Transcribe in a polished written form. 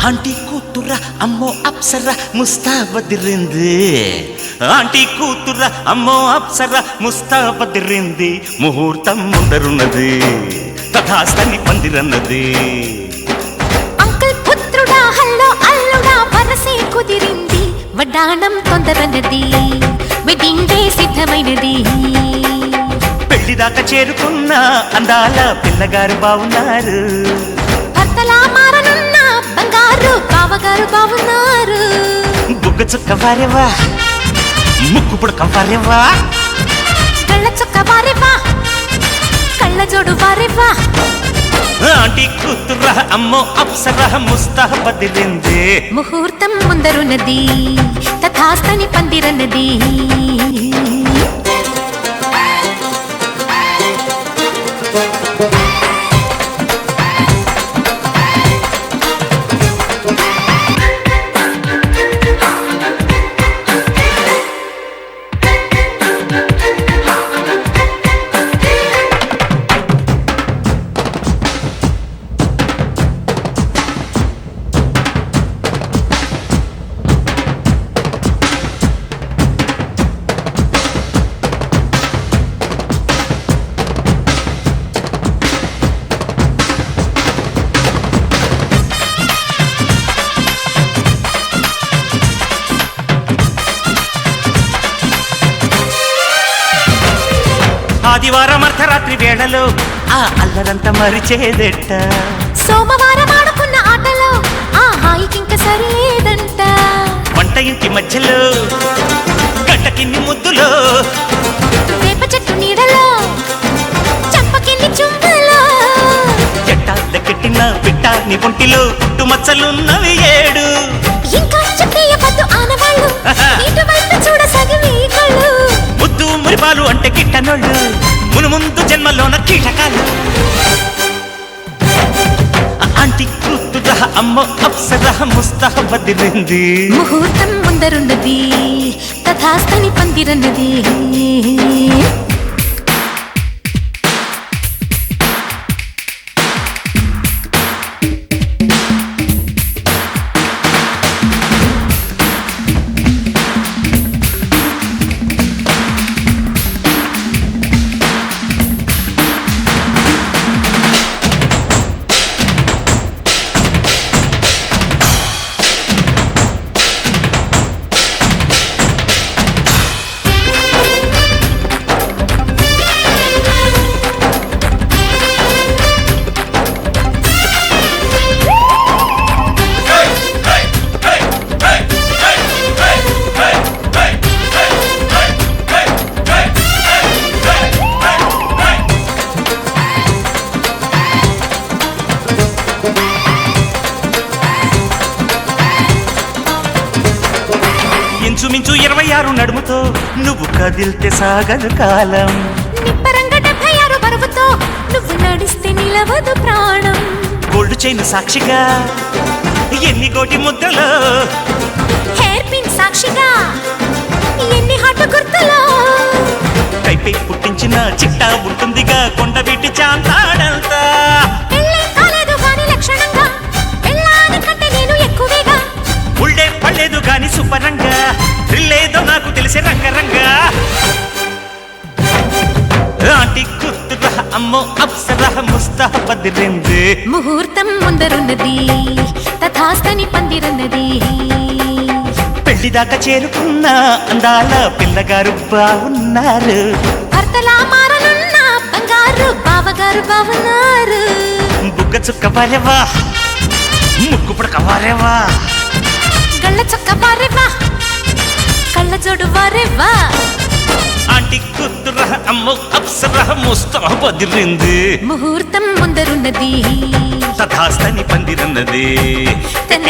aunty కూతుర అమ్మో Apsara ముస్తాబదిరింది aunty కూతుర అమ్మో అప్సర ముస్తాబదిరింది ముహూర్తం ముందరున్నది తథాస్తని పందిరన్నది అంకుల్ పుత్రుడా హల్లో అల్లుడా వరసే కుదిరింది వడ్డాణం తొందరన్నది వెడ్డింగ్ డే సిద్ధమైనది పెళ్లిదాకా చేరుకున్న అందాల పిల్లగారు బావున్నారు భర్తలా మారనున్న బంగారు బావగారు బావున్నారు బుగ్గ చుక్క వారేవా ముక్కు పుడక వారేవా కళ్ళ చుక్క వారేవా కళ్ళ జోడు వారేవా ఆంటీ కూతుర అమ్మో అప్సర ముస్తాబదిరింది ముహూర్తం ముందరున్నది తథాస్తని పందిరన్నది ఆదివారం అర్ధరాత్రి వేళలో ఆ అల్లరంతా మరిచేదెట్ట సోమవారం ఆడుకున్న ఆటలో ఆ హాయికింక సరిలేదంట వంట ఇంటి మధ్యలో గంటకిన్ని ముద్దులో వేప చెట్టు నీడలో చంపకిన్ని చుంబలో చెట్టాల కెట్టిన పిట్ట నీ ఒంటిలో పుట్టు మచ్చలున్నవి 7 ఇంకా చెప్పేయవద్దు ఆనవాళ్ళు ఇటువైపు చూడసాగి కళ్ళు ముద్దు మురిపాలు అంటే కిట్టనోళ్ళు మునుముందు జన్మలోన కీటకాలు ఆంటీ కూతుర అమ్మో అప్సర ముస్తాబదిరింది ముహూర్తం ముందరున్నది తథాస్తని పందిరన్నది ఇంచుమించు 26 నడుముతో నువ్వు కదిల్తే సాగదు కాలం నిప్పరంగ 76 బరువుతో నువ్వు నడిస్తే నిలవదు ప్రాణం గోల్డ్ చైన్ సాక్షిగా ఎన్ని కోటి ముద్దలో హెయిర్ పిన్ సాక్షిగా ఎన్ని హాటు గుర్తులో కైపై పుట్టించిన చిట్టా ఉంటుందిగా కొండవీటి చాంతాడంతా పెళ్ళే కాలేదు గాని లక్షణంగా పెళ్ళాని కంటే నేను ఎక్కువేగా ఉళ్ళే పడలేదు గాని సుపరంగా థ్రిల్లేదో నాకు తెలిసే రంగరంగా ఆంటీ కూతుర అమ్మో అప్సర ముస్తాబదిరింది ముహూర్తం ముందరున్నది తథాస్తని పందిరన్నది పెళ్లిదాకా చేరుకున్న అందాల పిల్లగారు బాగున్నారు భర్తలా మారనున్న బంగారు బావగారు బావున్నారు బుగ్గ చుక్క వారేవా ముక్కు పుడక వారేవా కళ్ళ చొక్క వారేవా కళ్ళ జోడు వారేవా ఆంటీ కూతుర అమ్మో అప్సర ముస్తాబదిరింది ముహూర్తం ముందరున్నది తథాస్తని పందిరన్నది తన